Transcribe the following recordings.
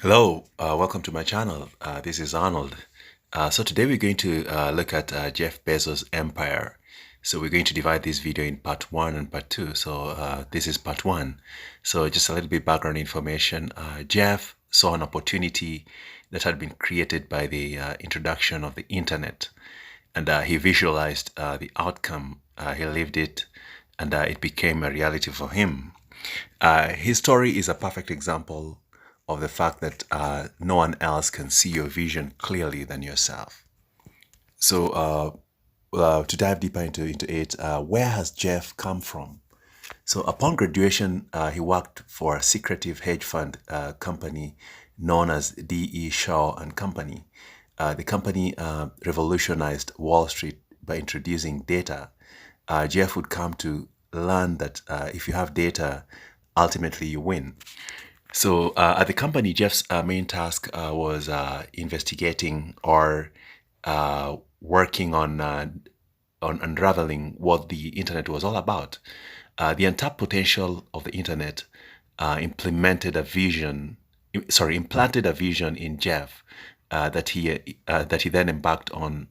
Hello, welcome to my channel. This is Arnold. So today we're going to look at Jeff Bezos' empire. So we're going to divide this video in part one and part two. So this is part one. So just a little bit background information. Jeff saw an opportunity that had been created by the introduction of the internet, and he visualized the outcome. He lived it, and it became a reality for him. His story is a perfect example of the fact that no one else can see your vision clearly than yourself. So, to dive deeper into it, where has Jeff come from? So, upon graduation, he worked for a secretive hedge fund company known as D.E. Shaw and Company. The company revolutionized Wall Street by introducing data. Jeff would come to learn that if you have data, ultimately you win. So at the company, Jeff's main task was investigating or working on unraveling what the internet was all about. The untapped potential of the internet implanted a vision in Jeff that he then embarked on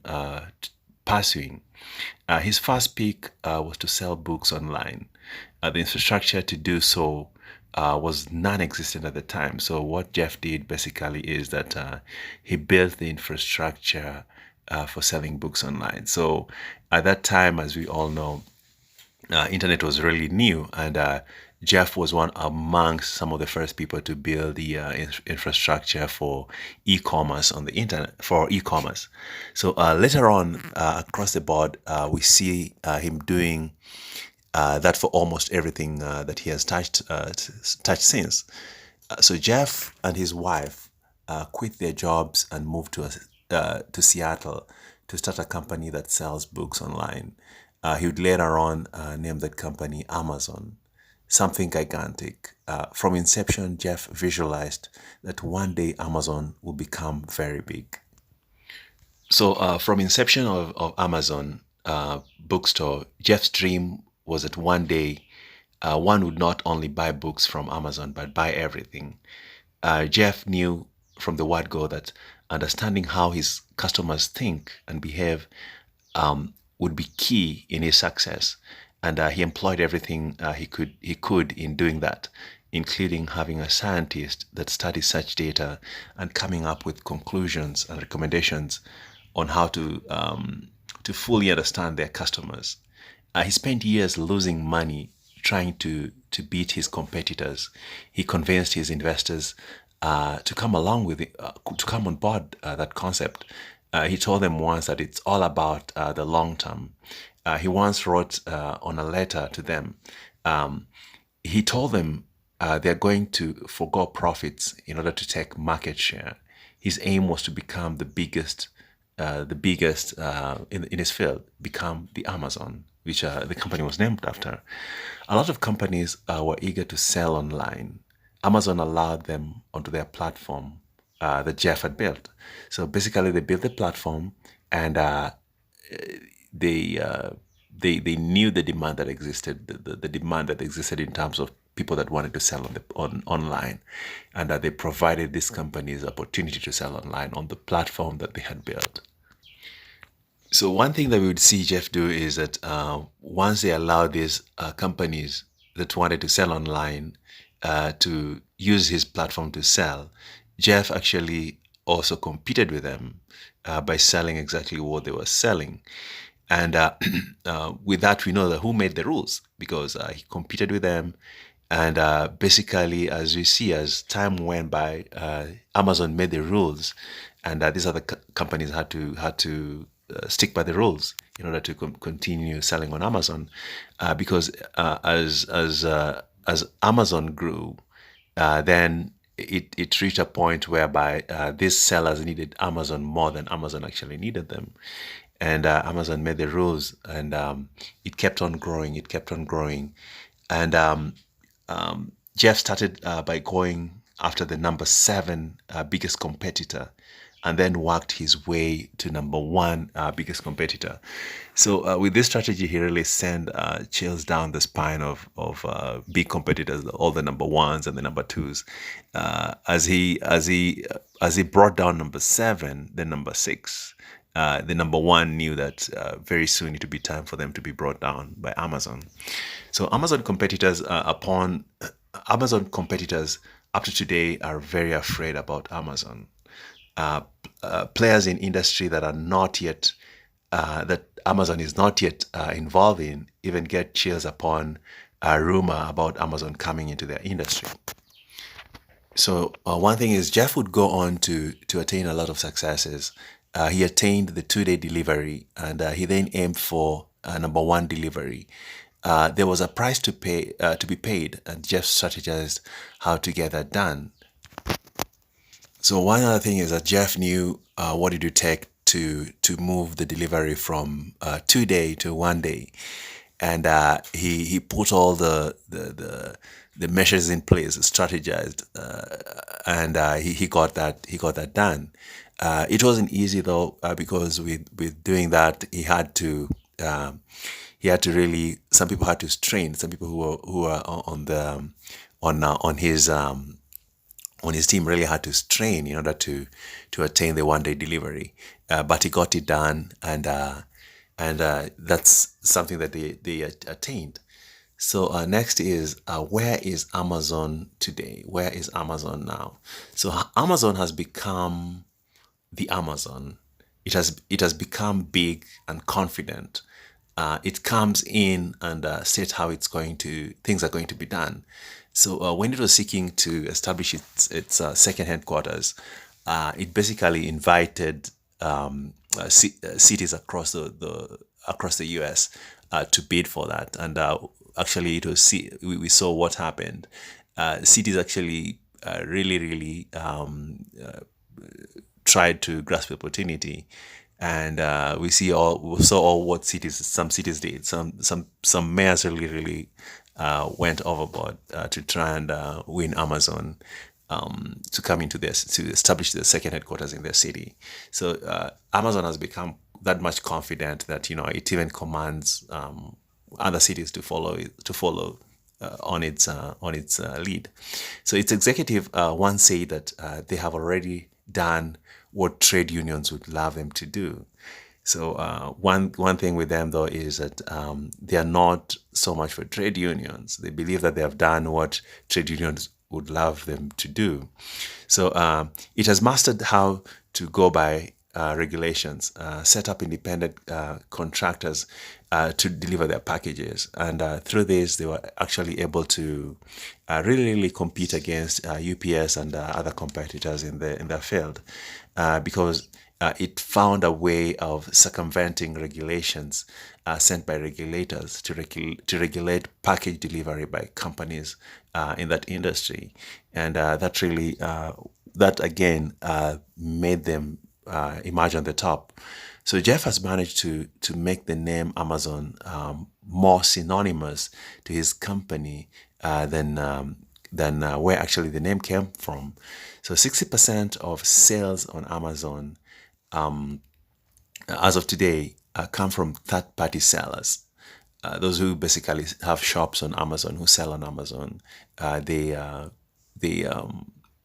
pursuing. His first pick was to sell books online. The infrastructure to do so was non-existent at the time. So what Jeff did basically is that he built the infrastructure for selling books online. So at that time, as we all know, internet was really new, and Jeff was one amongst some of the first people to build the infrastructure for e-commerce on the internet for e-commerce. So later on, across the board, we see him doing that for almost everything that he has touched since. So Jeff and his wife quit their jobs and moved to Seattle to start a company that sells books online. He would later on name that company Amazon, something gigantic. From inception, Jeff visualized that one day Amazon will become very big. So from inception of Amazon bookstore, Jeff's dream was that one day one would not only buy books from Amazon, but buy everything. Jeff knew from the word go that understanding how his customers think and behave would be key in his success, and he employed everything he could in doing that, including having a scientist that studies such data and coming up with conclusions and recommendations on how to fully understand their customers. He spent years losing money trying to beat his competitors. He convinced his investors to come along with it, to come on board that concept. He told them once that it's all about the long term. He once wrote on a letter to them. He told them they're going to forgo profits in order to take market share. His aim was to become the biggest in his field, become the Amazon, which the company was named after. A lot of companies were eager to sell online. Amazon allowed them onto their platform that Jeff had built. So basically, they built the platform, and they they knew the demand that existed, the demand that existed in terms of people that wanted to sell online, and that they provided these companies opportunity to sell online on the platform that they had built. So one thing that we would see Jeff do is that once they allowed these companies that wanted to sell online to use his platform to sell, Jeff actually also competed with them by selling exactly what they were selling. And with that, we know that who made the rules, because he competed with them. And basically, as we see, as time went by, Amazon made the rules, and these other companies had to stick by the rules in order to continue selling on Amazon, because as Amazon grew, then it reached a point whereby these sellers needed Amazon more than Amazon actually needed them. And Amazon made the rules, and it kept on growing, it kept on growing. And Jeff started by going after the number seven biggest competitor, and then worked his way to number one biggest competitor. So with this strategy, he really sent chills down the spine of big competitors, all the number ones and the number twos, as he brought down number seven, then number six. The number one knew that very soon it would be time for them to be brought down by Amazon. So Amazon competitors up to today are very afraid about Amazon. Uh, Players in industry that are not yet that Amazon is not yet involved in even get chills upon a rumor about Amazon coming into their industry. So one thing is Jeff would go on to attain a lot of successes. He attained the 2-day delivery, and he then aimed for number one delivery. There was a price to be paid, and Jeff strategized how to get that done. So one other thing is that Jeff knew what it would take to move the delivery from 2-day to 1 day, and he put all the measures in place, strategized, and he got that done. It wasn't easy though, because with doing that he had to really, some people had to strain, some people who are on his team really had to strain in order to attain the 1-day delivery. But he got it done, and that's something that they attained. So next is where is Amazon today? Where is Amazon now? So Amazon has become the Amazon. It has become big and confident. It comes in and states how things are going to be done. So when it was seeking to establish its second headquarters, it basically invited cities across the U.S. To bid for that, and actually we saw what happened. Cities actually really tried to grasp the opportunity, and we saw all what some cities did. Some mayors really went overboard to try and win Amazon to come into this to establish the second headquarters in their city. So Amazon has become that much confident that it even commands other cities to follow on its lead. So its executive once said that they have already done what trade unions would love them to do. So one thing with them though is that they are not so much for trade unions. They believe that they have done what trade unions would love them to do. So it has mastered how to go by regulations, set up independent contractors to deliver their packages, and through this they were actually able to really compete against UPS and other competitors in their field, because it found a way of circumventing regulations sent by regulators to regulate package delivery by companies in that industry, and that again made them emerge on the top. So Jeff has managed to make the name Amazon more synonymous to his company than where actually the name came from. So 60% of sales on Amazon as of today come from third-party sellers. Those who basically have shops on Amazon, who sell on Amazon.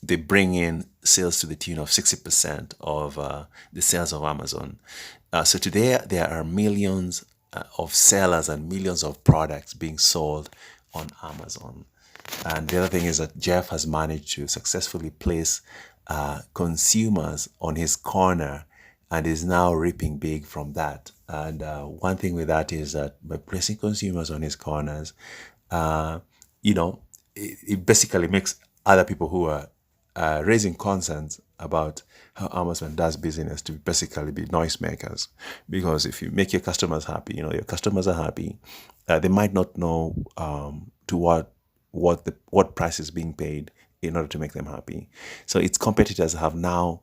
They bring in sales to the tune of 60% of the sales of Amazon. So today there are millions of sellers and millions of products being sold on Amazon. And the other thing is that Jeff has managed to successfully place consumers on his corner and is now reaping big from that. And one thing with that is that by placing consumers on his corners, it basically makes other people who are raising concerns about how Amazon does business to basically be noisemakers. Because if you make your customers happy, your customers are happy. They might not know to what price is being paid in order to make them happy. So its competitors have now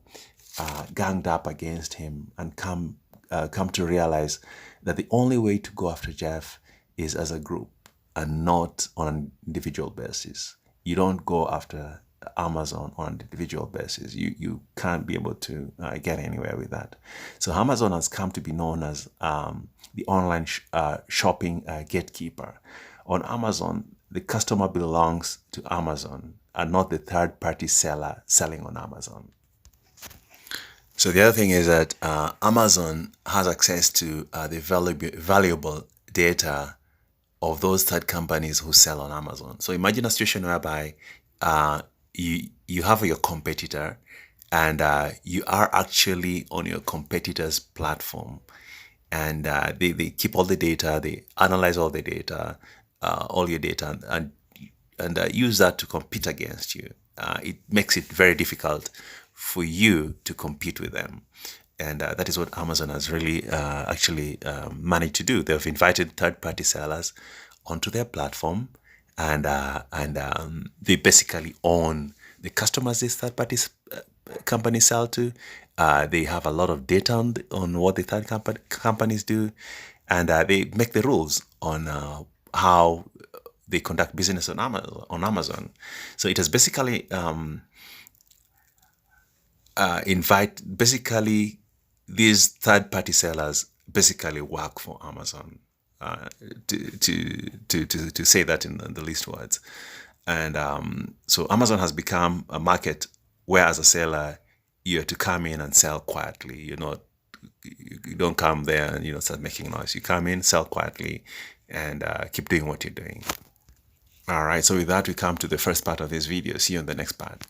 ganged up against him and come to realize that the only way to go after Jeff is as a group and not on an individual basis. You don't go after Amazon on an individual basis. You can't be able to get anywhere with that. So Amazon has come to be known as the online shopping gatekeeper. On Amazon, the customer belongs to Amazon and not the third-party seller selling on Amazon. So the other thing is that Amazon has access to the valuable data of those third companies who sell on Amazon. So imagine a situation whereby you have your competitor, and you are actually on your competitor's platform, and they keep all the data, they analyze all the data, all your data, and use that to compete against you. It makes it very difficult for you to compete with them. And that is what Amazon has really actually managed to do. They've invited third-party sellers onto their platform, and they basically own the customers these third-party companies sell to. They have a lot of data on what the third companies do, and they make the rules on how they conduct business on Amazon. So it has basically basically these third-party sellers basically work for Amazon, to say that in the least words. And so Amazon has become a market where, as a seller, you have to come in and sell quietly. You don't come there and start making noise. You come in, sell quietly, and keep doing what you're doing. All right, so with that, we come to the first part of this video. See you on the next part.